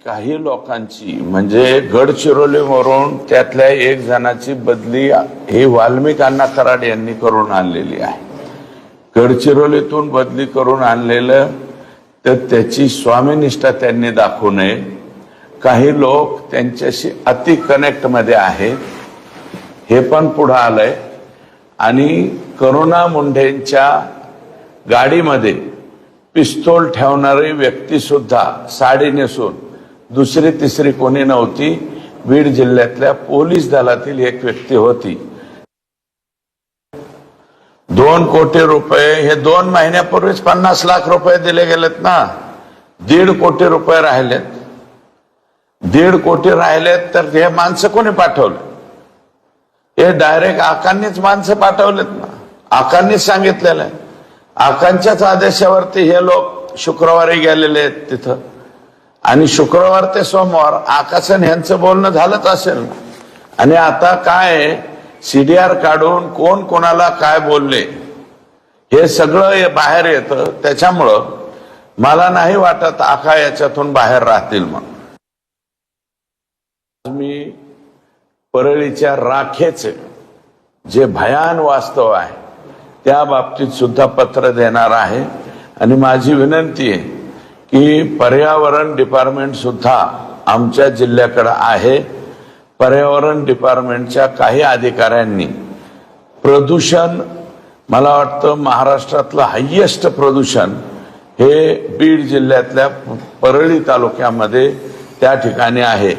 काही लोकांची म्हणजे गडचिरोलीवरून त्यातल्या एक जणाची बदली ही वाल्मिक अण्णा कराड यांनी करून आणलेली आहे। गडचिरोलीतून बदली करून आणलेलं तर त्याची स्वामीनिष्ठा त्यांनी दाखवू नये। काही लोक त्यांच्याशी अति कनेक्ट मध्ये आहेत हे पण पुढे आलंय आणि करुणा मुंढेंच्या गाडीमध्ये पिस्तूल ठेवणारी व्यक्ती सुद्धा साडी नेसून दुसरी तिसरी कोणी नव्हती, बीड जिल्ह्यातल्या पोलीस दलातील एक व्यक्ती होती। 2 कोटी रुपये हे 2 महिन्यापूर्वीच 50 लाख रुपये दिले गेलेत ना। 1.5 कोटी रुपये राहिलेत। 1.5 कोटी राहिलेत तर हे माणसं कोणी पाठवले? हे डायरेक्ट आकांनीच माणसं पाठवलेत ना। आकांनीच सांगितलेलं आहे। आकांच्याच आदेशावरती हे लोक शुक्रवारी गेलेले आहेत तिथं आणि शुक्रवार ते सोमवार आकाशन यांचं बोलणं झालंच असेल। आणि आता काय सीडीआर काढून कोण कोणाला काय बोलले हे सगळं बाहेर येतं। त्याच्यामुळं मला नाही वाटत आका याच्यातून बाहेर राहतील। मग मी परळीच्या राखेचे जे भयान वास्तव आहे त्या बाबतीत सुद्धा पत्र देणार आहे आणि माझी विनंती आहे की पर्यावरण डिपार्टमेंट सुद्धा आमच्या जिल्ह्याकडे आहे। पर्यावरण डिपार्टमेंटच्या काही अधिकाऱ्यांनी प्रदूषण, मला वाटतं महाराष्ट्रातलं हायेस्ट प्रदूषण हे बीड जिल्ह्यातल्या परळी तालुक्यामध्ये त्या ठिकाणी आहे।